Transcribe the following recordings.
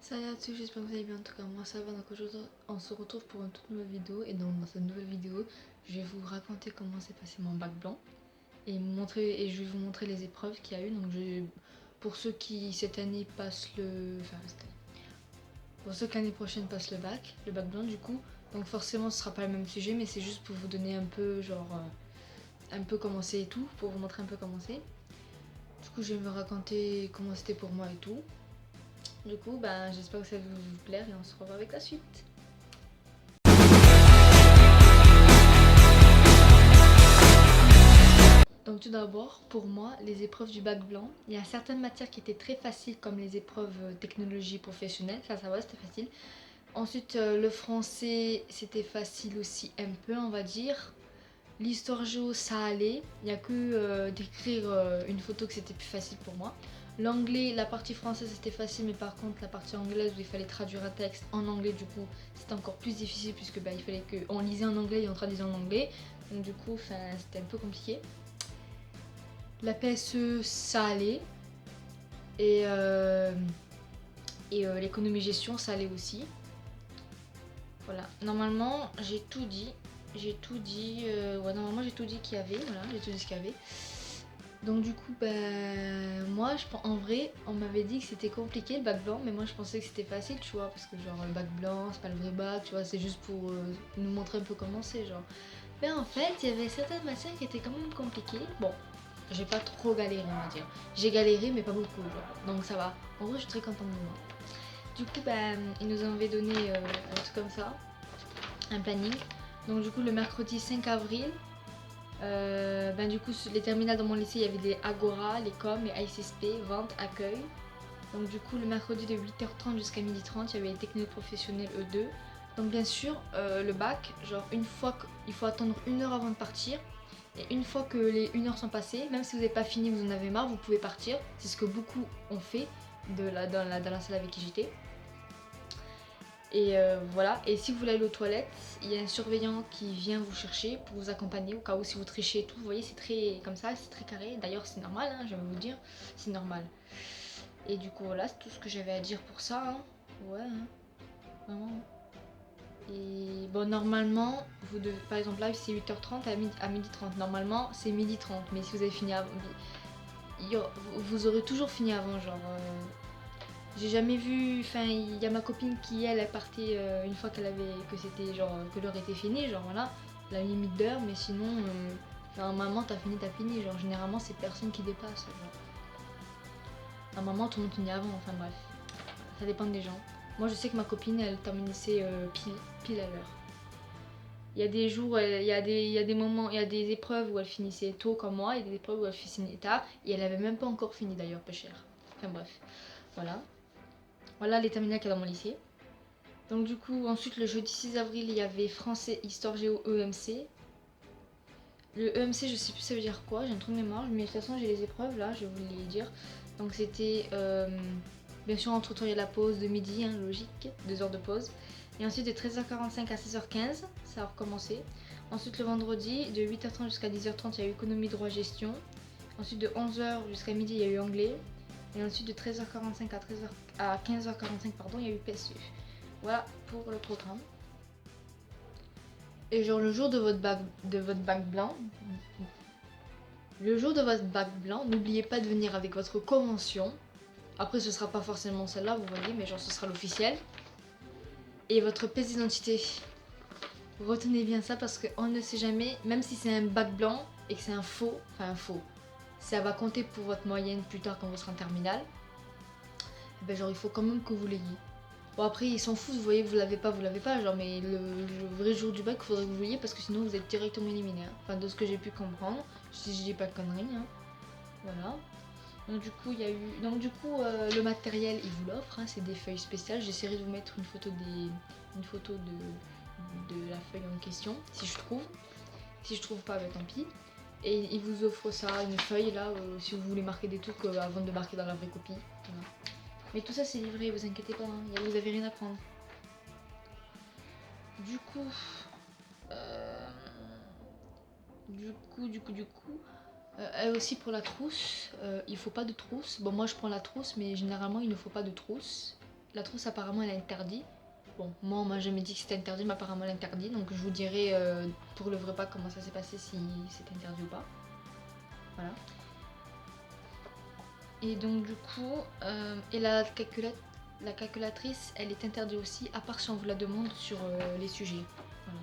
Salut à tous, j'espère que vous allez bien. En tout cas, moi ça va. Donc aujourd'hui, on se retrouve pour une toute nouvelle vidéo. Et donc, dans cette nouvelle vidéo, je vais vous raconter comment s'est passé mon bac blanc et je vais vous montrer les épreuves qu'il y a eu. Donc, pour ceux qui cette année passent pour ceux qui l'année prochaine passent le bac blanc du coup. Donc forcément, ce sera pas le même sujet, mais c'est juste pour vous donner un peu, un peu comment c'est et tout, pour vous montrer un peu comment c'est. Du coup, je vais me raconter comment c'était pour moi et tout. Du coup, j'espère que ça va vous plaire et on se revoit avec la suite. Donc tout d'abord, pour moi, les épreuves du bac blanc, il y a certaines matières qui étaient très faciles comme les épreuves technologie professionnelle, ça va, c'était facile. Ensuite, le français, c'était facile aussi un peu, on va dire. L'histoire géo, ça allait. Il n'y a que d'écrire une photo que c'était plus facile pour moi. L'anglais, la partie française c'était facile, mais par contre la partie anglaise où il fallait traduire un texte en anglais, du coup c'était encore plus difficile puisque il fallait qu'on lisait en anglais et on traduisait en anglais. Donc du coup c'était un peu compliqué. La PSE, ça allait. Et, l'économie gestion, ça allait aussi. Voilà, normalement j'ai tout dit. Normalement j'ai tout dit qu'il y avait. Voilà, j'ai tout dit ce qu'il y avait. Donc du coup, moi, en vrai, on m'avait dit que c'était compliqué le bac blanc, mais moi je pensais que c'était facile, tu vois, parce que genre le bac blanc, c'est pas le vrai bac, tu vois, c'est juste pour nous montrer un peu comment c'est, genre. Mais en fait, il y avait certaines matières qui étaient quand même compliquées. Bon, j'ai pas trop galéré, on va dire. J'ai galéré, mais pas beaucoup, genre. Donc ça va. En vrai, je suis très contente de moi. Du coup, ils nous avaient donné un truc comme ça, un planning. Donc du coup, le mercredi 5 avril, du coup, les terminales dans mon lycée, il y avait les Agora, les Com, les ICSP, vente, accueil. Donc du coup, le mercredi de 8h30 jusqu'à 12h30, il y avait les techniques professionnelles E2. Donc bien sûr, le bac, genre une fois qu'il faut attendre 1 heure avant de partir. Et une fois que les 1 heure sont passées, même si vous n'avez pas fini, vous en avez marre, vous pouvez partir. C'est ce que beaucoup ont fait dans la salle avec qui j'étais. Et voilà, et si vous voulez aller aux toilettes, il y a un surveillant qui vient vous chercher pour vous accompagner au cas où si vous trichez et tout. Vous voyez, c'est très comme ça, c'est très carré. D'ailleurs, c'est normal, hein, je vais vous dire, c'est normal. Et du coup, voilà, c'est tout ce que j'avais à dire pour ça. Hein. Ouais, hein, vraiment. Et bon, normalement, vous devez, par exemple, là, c'est 8h30 à 12h30. Normalement, c'est 12h30. Mais si vous avez fini avant, vous aurez toujours fini avant, genre. J'ai jamais vu, enfin il y a ma copine qui elle partait une fois que c'était genre que l'heure était finie, genre voilà, la limite d'heure, mais sinon normalement t'as fini, genre généralement c'est personne qui dépasse, genre. Normalement tout le monde finit avant, enfin bref, ça dépend des gens. Moi je sais que ma copine elle terminait pile à l'heure. Il y a des jours, il y a des moments, il y a des épreuves où elle finissait tôt comme moi, et des épreuves où elle finissait tard, et elle avait même pas encore fini d'ailleurs, peu cher. Enfin bref, voilà. Voilà les terminales qu'il y a dans mon lycée. Donc du coup, ensuite le jeudi 6 avril, il y avait français, histoire géo, EMC. Le EMC, je sais plus ça veut dire quoi, j'ai un trou de mémoire, mais de toute façon j'ai les épreuves là, je vais vous les dire. Donc c'était bien sûr entre temps il y a la pause de midi, hein, logique, 2 heures de pause. Et ensuite de 13h45 à 16h15, ça a recommencé. Ensuite le vendredi, de 8h30 jusqu'à 10h30, il y a eu économie, droit, gestion. Ensuite de 11h jusqu'à midi, il y a eu anglais. Et ensuite de 13h45 à 15h45, pardon, il y a eu PSU. Voilà pour le programme. Et genre le jour de votre bac blanc, n'oubliez pas de venir avec votre convention. Après ce sera pas forcément celle-là, vous voyez, mais genre ce sera l'officiel. Et votre pièce d'identité. Retenez bien ça parce qu'on ne sait jamais, même si c'est un bac blanc et que c'est un faux, ça va compter pour votre moyenne plus tard quand vous serez en terminale. Genre il faut quand même que vous l'ayez. Bon après ils s'en foutent, vous voyez, vous l'avez pas, genre mais le vrai jour du bac, il faudrait que vous l'ayez parce que sinon vous êtes directement éliminé. Hein. Enfin de ce que j'ai pu comprendre, si je dis pas de conneries. Hein. Voilà. Donc du coup il y a eu. Donc du coup le matériel il vous l'offre, hein, c'est des feuilles spéciales. J'essaierai de vous mettre une photo de la feuille en question, si je trouve. Si je trouve pas, tant pis. Et il vous offre ça, une feuille là, si vous voulez marquer des trucs avant de marquer dans la vraie copie. Voilà. Mais tout ça c'est livré, vous inquiétez pas, hein, vous avez rien à prendre. Du coup, aussi pour la trousse, il faut pas de trousse. Bon, moi je prends la trousse, mais généralement il ne faut pas de trousse. la trousse apparemment elle est interdite. Bon, moi on m'a jamais dit que c'était interdit, mais apparemment elle est interdite. Donc je vous dirai pour le vrai bac comment ça s'est passé, si c'est interdit ou pas. Voilà. Et donc du coup, et la calculatrice, elle est interdite aussi, à part si on vous la demande sur les sujets. Voilà.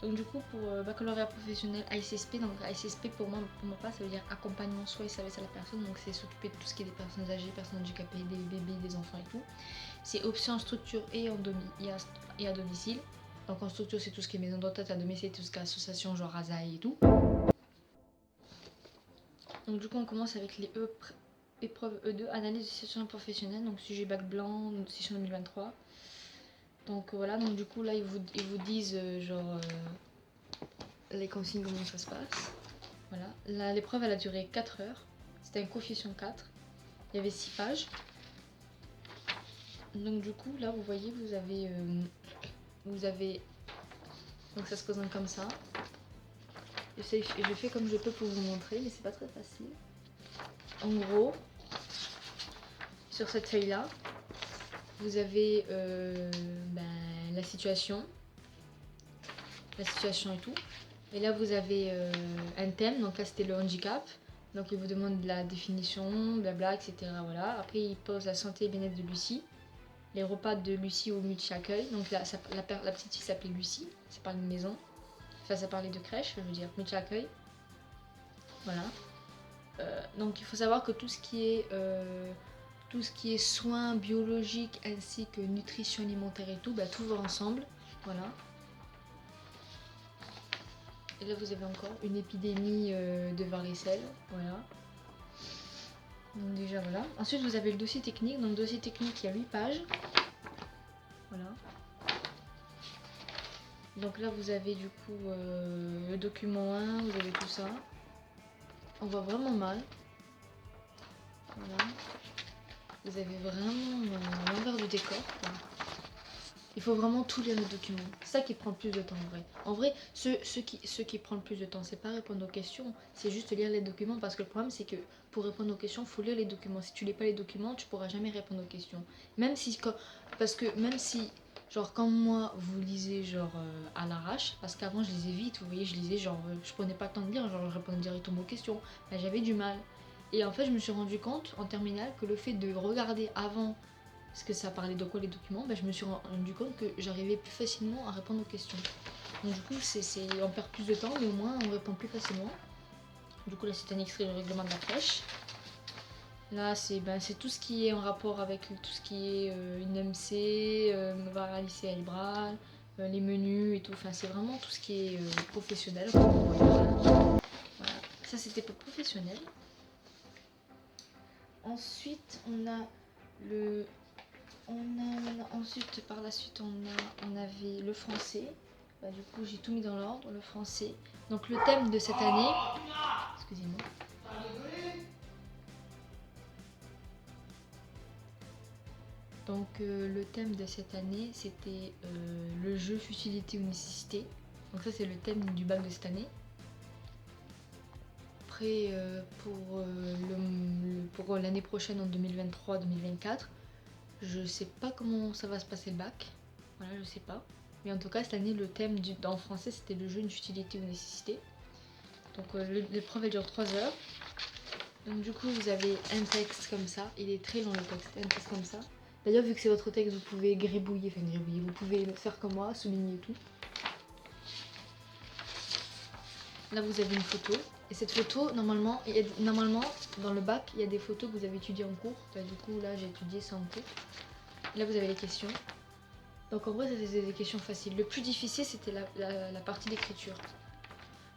Donc du coup, pour baccalauréat professionnel ASSP, donc ASSP pour moi pas, ça veut dire accompagnement soins et service à la personne, donc c'est s'occuper de tout ce qui est des personnes âgées, personnes handicapées, des bébés, des enfants et tout. C'est option en structure et à domicile. Donc en structure, c'est tout ce qui est maison de retraite, à domicile, tout ce qui est association, genre ASAI et tout. Donc du coup, on commence avec les épreuves E2, analyse de situation professionnelle, donc sujet bac blanc, session 2023. Donc voilà, donc du coup là ils vous disent les consignes, comment ça se passe. Voilà, l'épreuve elle a duré 4 heures, c'était un coefficient 4, il y avait 6 pages. Donc du coup là vous voyez vous avez donc ça se présente comme ça. Je fais comme je peux pour vous montrer, mais c'est pas très facile. En gros, sur cette feuille là, vous avez la situation et tout. Et là vous avez un thème, donc là c'était le handicap. Donc il vous demande la définition, blabla, etc. Voilà. Après il pose la santé et bien-être de Lucie, les repas de Lucie au multi-accueil. Donc là la petite fille s'appelait Lucie, ça parlait de maison. Enfin ça parlait de crèche, je veux dire multi-accueil. Voilà. Donc il faut savoir que tout ce qui est soins biologiques ainsi que nutrition alimentaire et tout, tout va ensemble. Voilà. Et là vous avez encore une épidémie de varicelle. Voilà. Donc déjà voilà. Ensuite vous avez le dossier technique. Donc le dossier technique il y a 8 pages. Voilà. Donc là vous avez du coup le document 1, vous avez tout ça. On voit vraiment mal. Voilà. Vous avez vraiment l'envers du décor, quoi. Il faut vraiment tout lire le document. C'est ça qui prend le plus de temps en vrai. En vrai, ce qui prend le plus de temps, c'est pas répondre aux questions, c'est juste lire les documents. Parce que le problème, c'est que pour répondre aux questions, il faut lire les documents. Si tu lis pas les documents, tu pourras jamais répondre aux questions. Parce que même si, genre, quand moi, vous lisez, genre, à l'arrache, parce qu'avant, je lisais vite, vous voyez, je lisais, genre, je prenais pas le temps de lire, genre, je répondais directement aux questions. Là, j'avais du mal. Et en fait, je me suis rendu compte, en terminale, que le fait de regarder avant parce que ça parlait de quoi les documents, je me suis rendu compte que j'arrivais plus facilement à répondre aux questions. Donc du coup, on perd plus de temps, mais au moins on répond plus facilement. Du coup là c'est un extrait du règlement de la crèche. Là c'est tout ce qui est en rapport avec tout ce qui est une MC, varicelle cérébrale, les menus et tout. Enfin c'est vraiment tout ce qui est professionnel. Voilà. Ça c'était pour professionnel. Ensuite on a ensuite, par la suite, on avait le français. Du coup, j'ai tout mis dans l'ordre, le français. Donc, le thème de cette année. Excusez-moi. Donc, le thème de cette année, c'était le jeu, futilité ou nécessité. Donc, ça, c'est le thème du bac de cette année. Après, pour l'année prochaine, en 2023-2024, je sais pas comment ça va se passer le bac. Voilà, je sais pas. Mais en tout cas, cette année, le thème en français, c'était le jeu, une futilité ou nécessité. Donc l'épreuve, elle dure 3 heures. Donc du coup, vous avez un texte comme ça. Il est très long le texte, un texte comme ça. D'ailleurs, vu que c'est votre texte, vous pouvez gribouiller. Vous pouvez faire comme moi, souligner tout. Là, vous avez une photo. Et cette photo, normalement, dans le bac, il y a des photos que vous avez étudiées en cours. Du coup, là, j'ai étudié ça en cours. Là, vous avez les questions. Donc en vrai, c'était des questions faciles. Le plus difficile, c'était la partie d'écriture.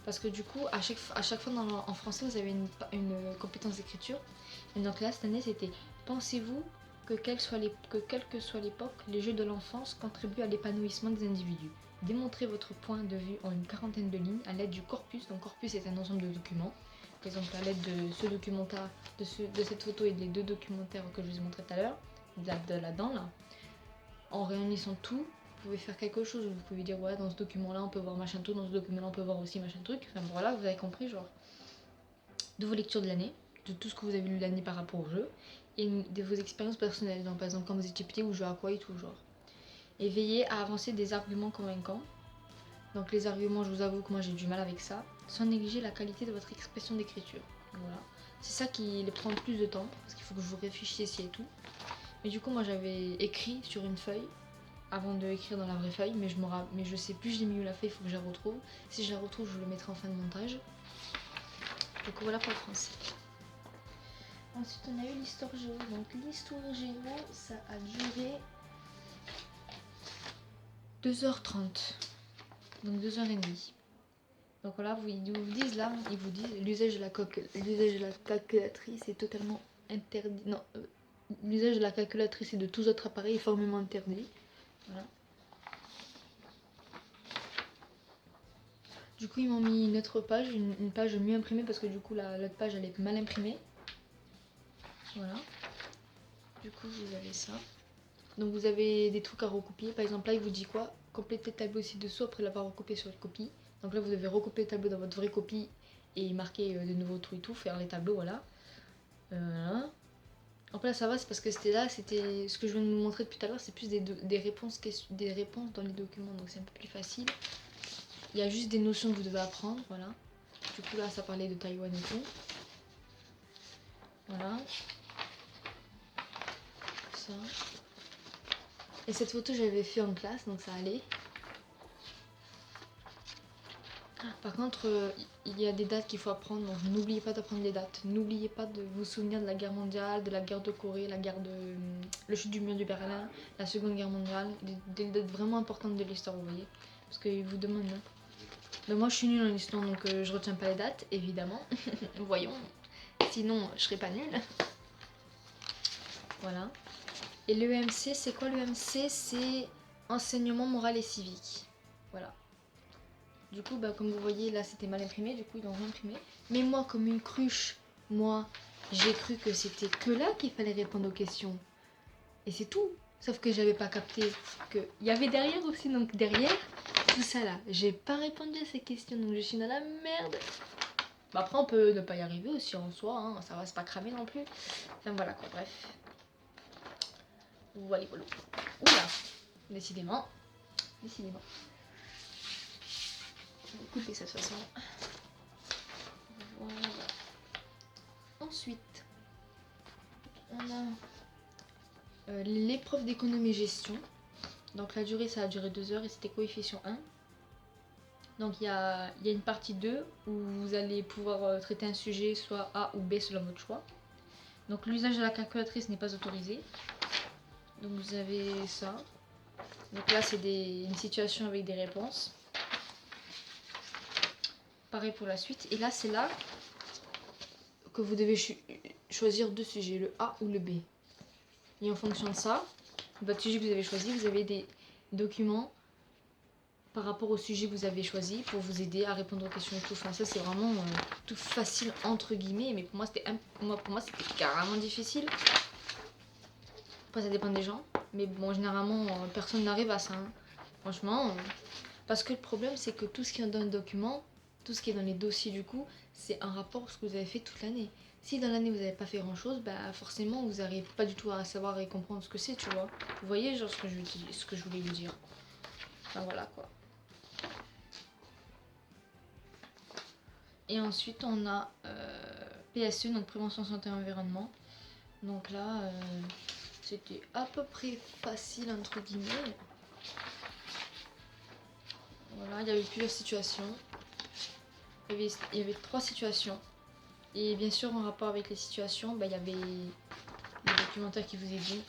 Parce que du coup, à chaque fois en français, vous avez une compétence d'écriture. Et donc là, cette année, c'était pensez-vous que quelle que soit l'époque, les jeux de l'enfance contribuent à l'épanouissement des individus. Démontrez votre point de vue en une quarantaine de lignes à l'aide du corpus. Donc corpus est un ensemble de documents. Par exemple, à l'aide de ce documentaire, de cette photo et des 2 documentaires que je vous ai montré tout à l'heure, là-dedans, en réunissant tout, vous pouvez faire quelque chose. Vous pouvez dire ouais, dans ce document là on peut voir machin truc, dans ce document là on peut voir aussi machin truc. Enfin voilà, vous avez compris, genre de vos lectures de l'année, de tout ce que vous avez lu l'année par rapport au jeu. et de vos expériences personnelles. Donc par exemple quand vous étiez petit, vous jouez à quoi et tout genre. Et veillez à avancer des arguments convaincants. Donc les arguments, je vous avoue que moi j'ai du mal avec ça. Sans négliger la qualité de votre expression d'écriture. Voilà. C'est ça qui les prend le plus de temps, parce qu'il faut que je vous réfléchissiez et tout. Mais du coup moi j'avais écrit sur une feuille, avant de écrire dans la vraie feuille, mais je sais plus j'ai mis où la feuille, il faut que je la retrouve. Si je la retrouve, je le mettrai en fin de montage. Donc voilà pour le français. Ensuite on a eu l'histoire géo. Donc l'histoire géo, ça a duré 2h30. Donc 2h30. Donc voilà, ils vous disent là, ils vous disent l'usage de la calculatrice est totalement interdit. Non, l'usage de la calculatrice et de tous autres appareils est formellement interdit. Voilà. Du coup, ils m'ont mis une autre page, une page mieux imprimée parce que du coup, l'autre page elle est mal imprimée. Voilà. Du coup, vous avez ça. Donc vous avez des trucs à recopier. Par exemple, là, il vous dit quoi? Compléter le tableau ci-dessous après l'avoir recopié sur une copie. Donc là, vous devez recopier le tableau dans votre vraie copie et marquer de nouveaux trucs et tout, faire les tableaux, voilà. Voilà. Après là, ça va, c'est parce que c'était ce que je viens de vous montrer depuis tout à l'heure, c'est plus des réponses dans les documents, donc c'est un peu plus facile. Il y a juste des notions que vous devez apprendre, voilà. Du coup là, ça parlait de Taïwan et tout. Voilà. Ça. Et cette photo, j'avais fait en classe, donc ça allait. Par contre, il y a des dates qu'il faut apprendre, donc n'oubliez pas d'apprendre les dates. N'oubliez pas de vous souvenir de la guerre mondiale, de la guerre de Corée, le chute du mur du Berlin, la seconde guerre mondiale, des dates vraiment importantes de l'histoire, vous voyez. Parce qu'ils vous demandent. Hein. Mais moi, je suis nulle en histoire, donc je retiens pas les dates, évidemment. Voyons. Sinon, je serais pas nulle. Voilà. Et l'EMC, c'est quoi l'EMC? C'est enseignement moral et civique. Voilà. Du coup, bah, comme vous voyez, là, c'était mal imprimé. Du coup, ils l'ont réimprimé. Mais moi, comme une cruche, j'ai cru que c'était que là qu'il fallait répondre aux questions. Et c'est tout. Sauf que j'avais pas capté qu'il y avait derrière aussi. Donc derrière, tout ça là, j'ai pas répondu à ces questions. Donc je suis dans la merde. Bah, après, on peut ne pas y arriver aussi en soi. Hein. Ça va, c'est pas cramer non plus. Enfin voilà quoi, bref. Voilà, voilà. Oula, décidément. Décidément. Je vais couper ça de toute façon. Voilà. Ensuite, on a l'épreuve d'économie-gestion. Donc la durée, ça a duré 2 heures et c'était coefficient 1. Donc il y a une partie 2 où vous allez pouvoir traiter un sujet soit A ou B selon votre choix. Donc l'usage de la calculatrice n'est pas autorisé. Donc vous avez ça. Donc là c'est une situation avec des réponses. Pareil pour la suite. Et là c'est là que vous devez choisir 2 sujets, le A ou le B. Et en fonction de ça, votre sujet que vous avez choisi, vous avez des documents par rapport au sujet que vous avez choisi pour vous aider à répondre aux questions et tout. Enfin ça c'est vraiment tout facile entre guillemets, mais pour moi c'était carrément difficile. Après ça dépend des gens, mais bon généralement personne n'arrive à ça. Hein. Franchement, parce que le problème c'est que tout ce qui est dans le document, tout ce qui est dans les dossiers du coup, c'est un rapport à ce que vous avez fait toute l'année. Si dans l'année vous n'avez pas fait grand chose, bah forcément vous n'arrivez pas du tout à savoir et comprendre ce que c'est, tu vois. Vous voyez genre ce que je voulais vous dire. Enfin voilà quoi. Et ensuite on a PSE, donc prévention santé et environnement. Donc là c'était à peu près facile entre guillemets. Voilà, il y avait plusieurs situations. Il y avait 3 situations. Et bien sûr en rapport avec les situations, bah, il y avait le documentaire qui vous est dit.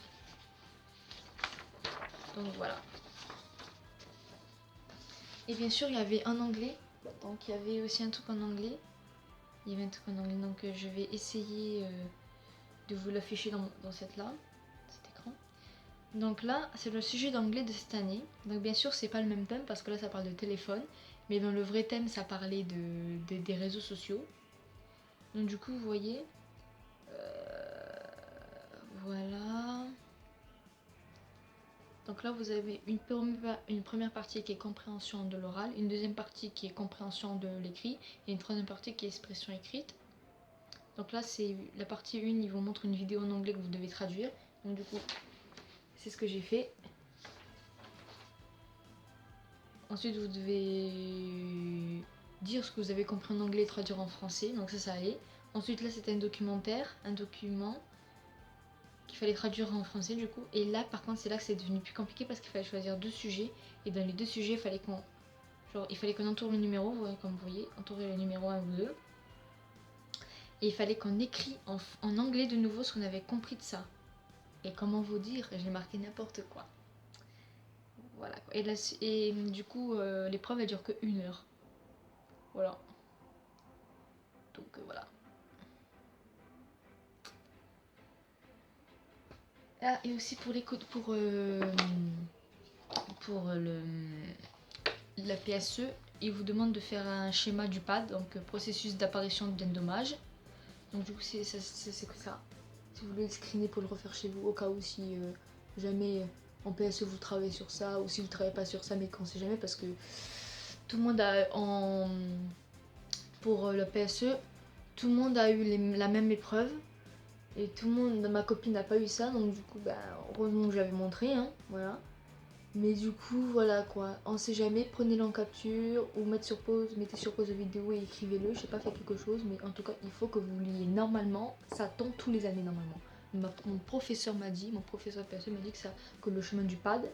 Donc voilà. Et bien sûr il y avait un anglais. Donc il y avait aussi un truc en anglais. Il y avait un truc en anglais, donc je vais essayer de vous l'afficher dans cet écran. Donc là, c'est le sujet d'anglais de cette année. Donc bien sûr, c'est pas le même thème parce que là, ça parle de téléphone. Mais dans le vrai thème, ça parlait des réseaux sociaux. Donc du coup, vous voyez, voilà. Donc là, vous avez une première partie qui est compréhension de l'oral, une deuxième partie qui est compréhension de l'écrit, et une troisième partie qui est expression écrite. Donc là c'est la partie 1, ils vous montrent une vidéo en anglais que vous devez traduire. Donc du coup c'est ce que j'ai fait. Ensuite vous devez dire ce que vous avez compris en anglais et traduire en français. Donc ça allait. Ensuite là c'était un document qu'il fallait traduire en français du coup. Et là par contre c'est là que c'est devenu plus compliqué parce qu'il fallait choisir 2 sujets. Et dans les 2 sujets il fallait qu'on entoure le numéro, comme vous voyez, entourer le numéro 1 ou 2. Et il fallait qu'on écrit en anglais de nouveau ce qu'on avait compris de ça. Et comment vous dire, j'ai marqué n'importe quoi. Voilà. Et du coup, l'épreuve elle dure que 1 heure. Voilà. Donc voilà. Ah, et aussi pour les codes, pour la PSE, il vous demande de faire un schéma du PAD, donc processus d'apparition d'un dommage. Donc du coup c'est que ça. Si vous voulez le screener pour le refaire chez vous, au cas où si jamais en PSE vous travaillez sur ça, ou si vous ne travaillez pas sur ça, mais qu'on sait jamais, parce que tout le monde pour le PSE, tout le monde a eu la même épreuve. Et tout le monde, ma copine n'a pas eu ça, donc du coup, bah, heureusement que j'avais montré, hein, voilà. Mais du coup, voilà quoi, on sait jamais, prenez-le en capture ou mettez sur pause la vidéo et écrivez-le, je sais pas, fait quelque chose, mais en tout cas, il faut que vous liez normalement, ça tombe tous les années normalement. Mon professeur PSE m'a dit que le chemin du pad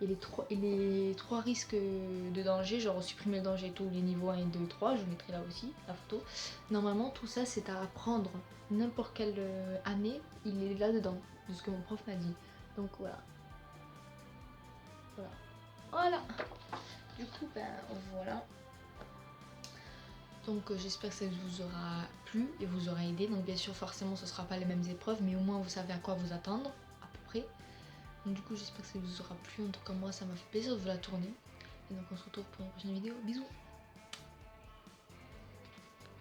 et les 3 risques de danger, genre supprimer le danger et tout, les niveaux 1 et 2 et 3, je mettrai là aussi la photo. Normalement, tout ça c'est à apprendre. N'importe quelle année, il est là-dedans, de ce que mon prof m'a dit. Donc voilà. Voilà. Du coup, ben voilà. Donc j'espère que ça vous aura plu et vous aura aidé. Donc bien sûr, forcément, ce ne sera pas les mêmes épreuves, mais au moins vous savez à quoi vous attendre, à peu près. Donc du coup, j'espère que ça vous aura plu. En tout cas, moi, ça m'a fait plaisir de vous la tourner. Et donc on se retrouve pour une prochaine vidéo. Bisous!